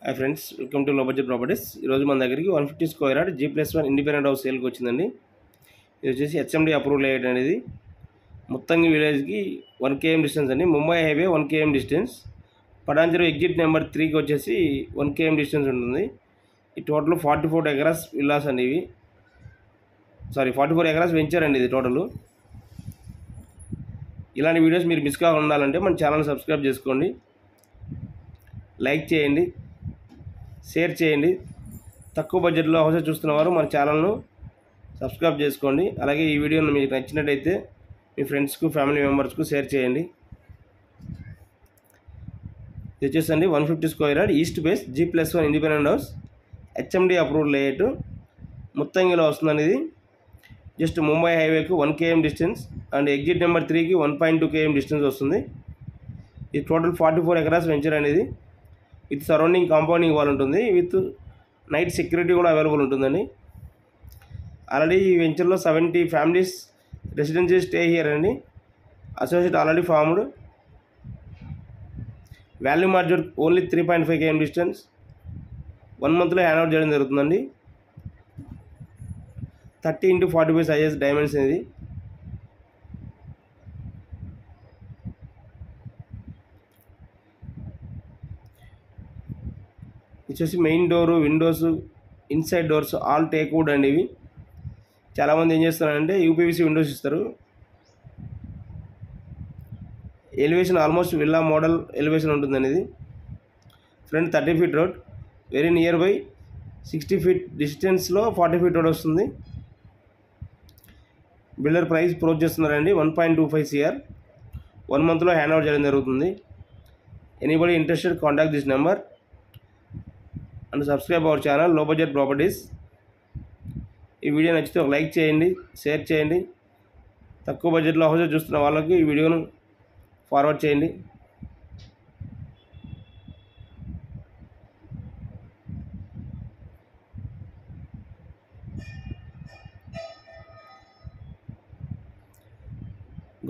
Hi friends, welcome to లో budget properties. ఈరోజు మన దగ్గరికి 150 square yard G+1 independent house సేల్కి వచ్చిందండి. ఇది వచ్చేసి హెచ్ఎండి అప్రూవల్ అయ్యేది అనేది. మొత్తం ఈ విలేజ్కి 1 km డిస్టెన్స్ అండి. Mumbai highway 1 km distance. Patanjali exit number 3కి వచ్చేసి 1 km డిస్టెన్స్ ఉంటుంది. ఈ టోటల్ 44 ఎకరాస్ విల్లాస్ అండి. ఇవి 44 ఎకరాస్ వెంచర్ అండి ఇది టోటల్. ఇలాంటి వీడియోస్ మీరు మిస్ కాకుండా ఉండాలంటే మన ఛానల్ సబ్స్క్రైబ్ చేసుకోండి, లైక్ చేయండి, షేర్ చేయండి. తక్కువ బడ్జెట్లో హౌసెస్ చూస్తున్న వారు మన ఛానల్ను సబ్స్క్రైబ్ చేసుకోండి. అలాగే ఈ వీడియోను మీకు నచ్చినట్టయితే మీ ఫ్రెండ్స్కు, ఫ్యామిలీ మెంబర్స్కు షేర్ చేయండి. ఇది వచ్చేసండి 150 square yard east face G+1 independent house HMD approval layout ముత్తంగిలో వస్తుందండి. ఇది జస్ట్ ముంబై హైవేకు 1 km distance and exit number 3కి 1.2 km డిస్టెన్స్ వస్తుంది. ఇది టోటల్ 44 ఎకరాస్ వెంచర్ అనేది. విత్ సరౌండింగ్ కాంపౌండింగ్ వాల్ ఉంటుంది. విత్ నైట్ సెక్యూరిటీ కూడా అవైలబుల్ ఉంటుందండి. ఆల్రెడీ ఈ వెంచర్లో 70 ఫ్యామిలీస్ రెసిడెన్షియల్ స్టే హియర్ అండి. Associate already formed. Value margin only 3.5 km distance. 1 మంత్లో హ్యాండ్ అవుట్ చేయడం జరుగుతుందండి. 30x45 సైజెస్ డైమెన్షన్ ఇది. వచ్చేసి main door, Windows, inside doors all teak wood అండి. ఇవి చాలామంది ఏం చేస్తారంటే యూపీవీసీ విండోస్ ఇస్తారు. Elevation almost villa model elevation ఉంటుందండి. ఇది front 30 feet road, very near by 60 feet డిస్టెన్స్లో 40 feet రోడ్ వస్తుంది. బిల్డర్ ప్రైస్ ప్రపోజ్ చేస్తున్నారండి 1.25 crore. 1 మంత్లో హ్యాండ్ ఓవర్ చేయడం జరుగుతుంది. Anybody interested contact this number and subscribe our channel లో బడ్జెట్ ప్రాపర్టీస్. ఈ వీడియో నచ్చితే ఒక లైక్ చేయండి, షేర్ చేయండి. తక్కువ బడ్జెట్లో హౌసెస్ చూస్తున్న వాళ్ళకి ఈ వీడియోను ఫార్వర్డ్ చేయండి.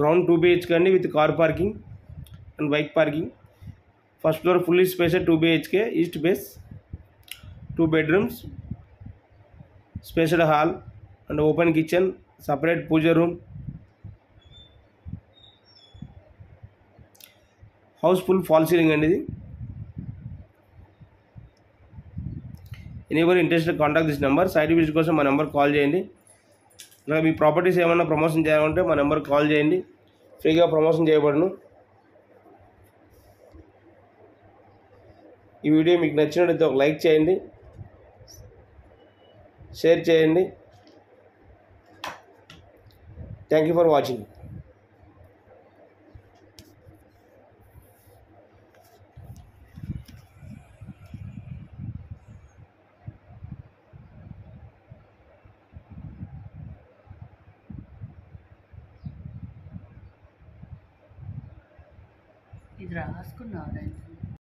గ్రౌండ్ 2 BHK అండి, with car parking and bike parking. First floor fully spaced 2 BHK east face, 2 bedrooms, spaced hall and open kitchen, separate puja room. House full fall ceiling అండి ఇది. Anybody interested contact this number. Site visit కోసం మా number call చేయండి. ఇలా మీ properties ఏమైనా promotion చేయాలంటే మా number call చేయండి, ఫ్రీగా ప్రమోషన్ చేయబడును. ఈ వీడియో మీకు నచ్చినట్లయితే ఒక లైక్ చేయండి, షేర్ చేయండి. Thank you for watching. ఇది రాసుకున్నావు.